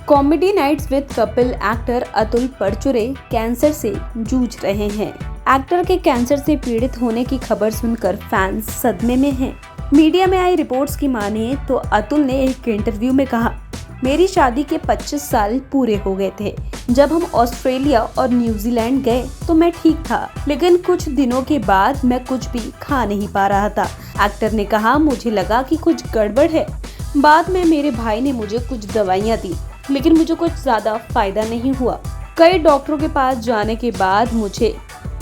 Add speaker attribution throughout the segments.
Speaker 1: Comedy Nights with Kapil actor Atul Parchure cancer से जूझ रहे हैं। एक्टर के कैंसर से पीड़ित होने की खबर सुनकर फैंस सदमे में हैं। मीडिया में आई रिपोर्ट्स की माने तो अतुल ने एक इंटरव्यू में कहा, मेरी शादी के 25 साल पूरे हो गए थे। जब हम ऑस्ट्रेलिया और न्यूजीलैंड गए तो मैं ठीक था, लेकिन कुछ दिनों के बाद मैं कुछ भी खा नहीं पा रहा था। एक्टर ने कहा, मुझे लगा कि कुछ गड़बड़ है। बाद में मेरे भाई ने मुझे कुछ दवाइयाँ दी, लेकिन मुझे कुछ ज्यादा फायदा नहीं हुआ। कई डॉक्टरों के पास जाने के बाद मुझे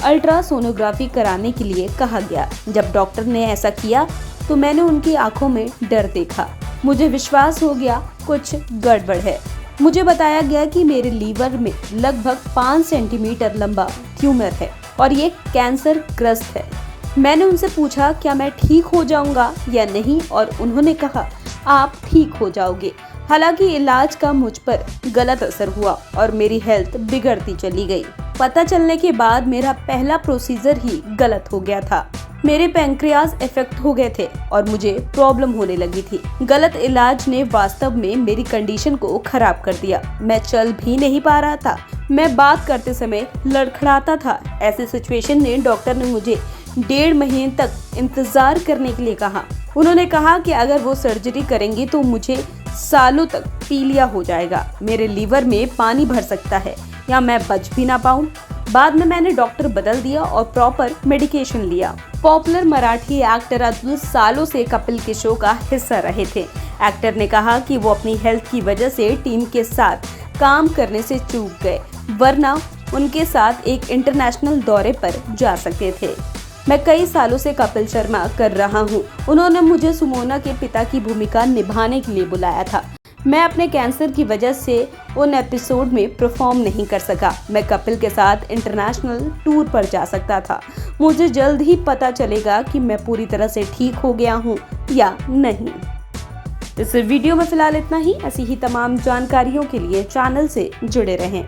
Speaker 1: अल्ट्रासोनोग्राफी कराने के लिए कहा गया। जब डॉक्टर ने ऐसा किया तो मैंने उनकी आंखों में डर देखा। मुझे विश्वास हो गया कुछ गड़बड़ है। मुझे बताया गया कि मेरे लीवर में लगभग 5 सेंटीमीटर लंबा ट्यूमर है और ये कैंसर ग्रस्त है। मैंने उनसे पूछा क्या मैं ठीक हो जाऊंगा या नहीं, और उन्होंने कहा आप ठीक हो जाओगे। हालांकि इलाज का मुझ पर गलत असर हुआ और मेरी हेल्थ बिगड़ती चली गई। पता चलने के बाद मेरा पहला प्रोसीजर ही गलत हो गया था। मेरे पैंक्रियाज इफेक्ट हो गए थे और मुझे प्रॉब्लम होने लगी थी। गलत इलाज ने वास्तव में मेरी कंडीशन को खराब कर दिया। मैं चल भी नहीं पा रहा था। मैं बात करते समय लड़खड़ाता था। ऐसी सिचुएशन में डॉक्टर ने मुझे 1.5 महीने तक इंतजार करने के लिए कहा। उन्होंने कहा कि अगर वो सर्जरी करेंगे तो मुझे सालों तक पीलिया हो जाएगा, मेरे लीवर में पानी भर सकता है या मैं बच भी ना पाऊं। बाद में मैंने डॉक्टर बदल दिया और प्रॉपर मेडिकेशन लिया। पॉपुलर मराठी एक्टर अतुल सालों से कपिल के शो का हिस्सा रहे थे। एक्टर ने कहा कि वो अपनी हेल्थ की वजह से टीम के साथ काम करने से चूक गए, वरना उनके साथ एक इंटरनेशनल दौरे पर जा सकते थे। मैं कई सालों से कपिल शर्मा कर रहा हूँ। उन्होंने मुझे सुमोना के पिता की भूमिका निभाने के लिए बुलाया था। मैं अपने कैंसर की वजह से उन एपिसोड में परफॉर्म नहीं कर सका। मैं कपिल के साथ इंटरनेशनल टूर पर जा सकता था। मुझे जल्द ही पता चलेगा कि मैं पूरी तरह से ठीक हो गया हूँ या नहीं। इस वीडियो में फिलहाल इतना ही। ऐसी ही तमाम जानकारियों के लिए चैनल से जुड़े रहें।